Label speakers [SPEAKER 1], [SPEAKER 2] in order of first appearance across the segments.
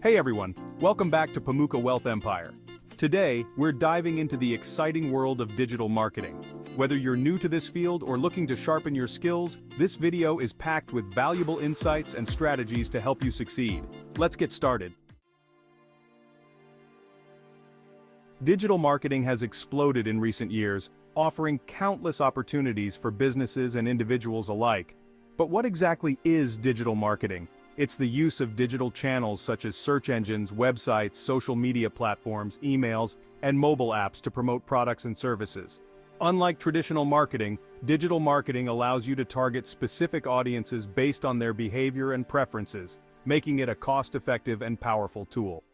[SPEAKER 1] Hey everyone, welcome back to Pamuka Wealth Empire. Today, we're diving into the exciting world of digital marketing. Whether you're new to this field or looking to sharpen your skills, this video is packed with valuable insights and strategies to help you succeed. Let's get started. Digital marketing has exploded in recent years, offering countless opportunities for businesses and individuals alike. But what exactly is digital marketing? It's the use of digital channels such as search engines, websites, social media platforms, emails, and mobile apps to promote products and services. Unlike traditional marketing, digital marketing allows you to target specific audiences based on their behavior and preferences, making it a cost-effective and powerful tool.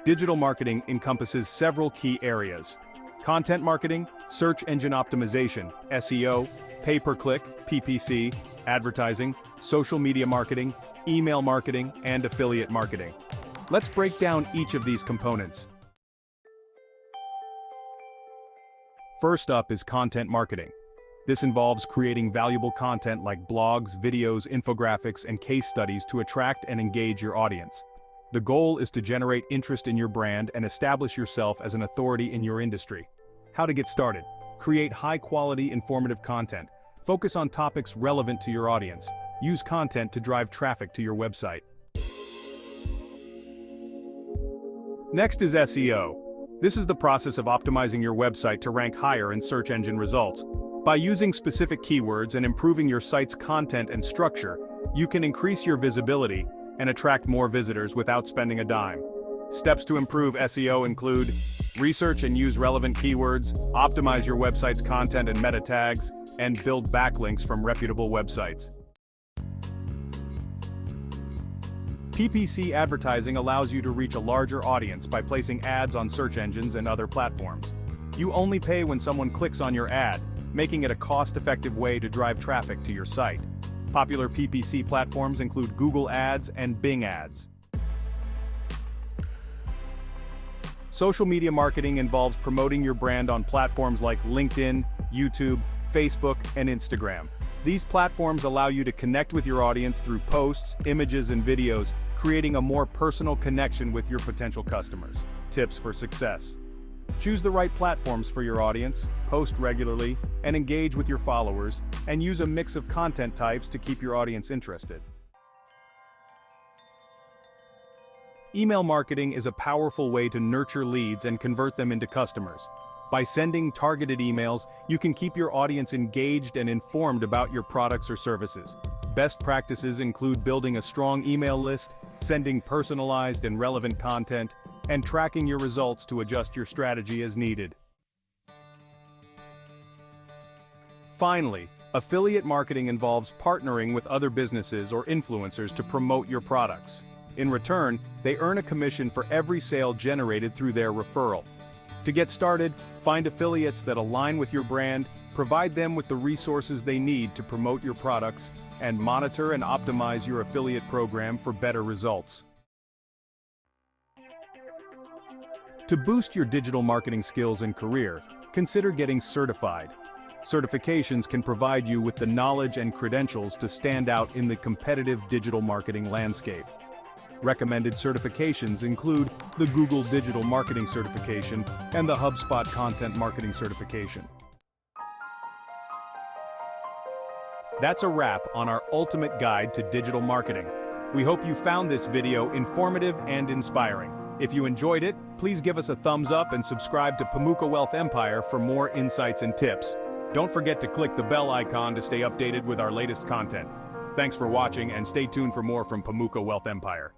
[SPEAKER 1] Digital marketing encompasses several key areas: content marketing, search engine optimization, SEO, pay-per-click, PPC, advertising, social media marketing, email marketing, and affiliate marketing. Let's break down each of these components. First up is content marketing. This involves creating valuable content like blogs, videos, infographics, and case studies to attract and engage your audience. The goal is to generate interest in your brand and establish yourself as an authority in your industry. How to get started: create high-quality, informative content. Focus on topics relevant to your audience. Use content to drive traffic to your website. Next is SEO. This is the process of optimizing your website to rank higher in search engine results. By using specific keywords and improving your site's content and structure, you can increase your visibility and attract more visitors without spending a dime. Steps to improve SEO include: research and use relevant keywords, optimize your website's content and meta tags, and build backlinks from reputable websites. PPC advertising allows you to reach a larger audience by placing ads on search engines and other platforms. You only pay when someone clicks on your ad, making it a cost-effective way to drive traffic to your site. Popular PPC platforms include Google Ads and Bing Ads. Social media marketing involves promoting your brand on platforms like LinkedIn, YouTube, Facebook, and Instagram. These platforms allow you to connect with your audience through posts, images, and videos, creating a more personal connection with your potential customers. Tips for success: choose the right platforms for your audience, post regularly, and engage with your followers, and use a mix of content types to keep your audience interested. Email marketing is a powerful way to nurture leads and convert them into customers. By sending targeted emails, you can keep your audience engaged and informed about your products or services. Best practices include building a strong email list, sending personalized and relevant content, and tracking your results to adjust your strategy as needed. Finally, affiliate marketing involves partnering with other businesses or influencers to promote your products. In return, they earn a commission for every sale generated through their referral. To get started, find affiliates that align with your brand, provide them with the resources they need to promote your products, and monitor and optimize your affiliate program for better results. To boost your digital marketing skills and career, consider getting certified. Certifications can provide you with the knowledge and credentials to stand out in the competitive digital marketing landscape. Recommended certifications include the Google Digital Marketing Certification and the HubSpot Content Marketing Certification. That's a wrap on our ultimate guide to digital marketing. We hope you found this video informative and inspiring. If you enjoyed it, please give us a thumbs up and subscribe to Pamuka Wealth Empire for more insights and tips. Don't forget to click the bell icon to stay updated with our latest content. Thanks for watching, and stay tuned for more from Pamuka Wealth Empire.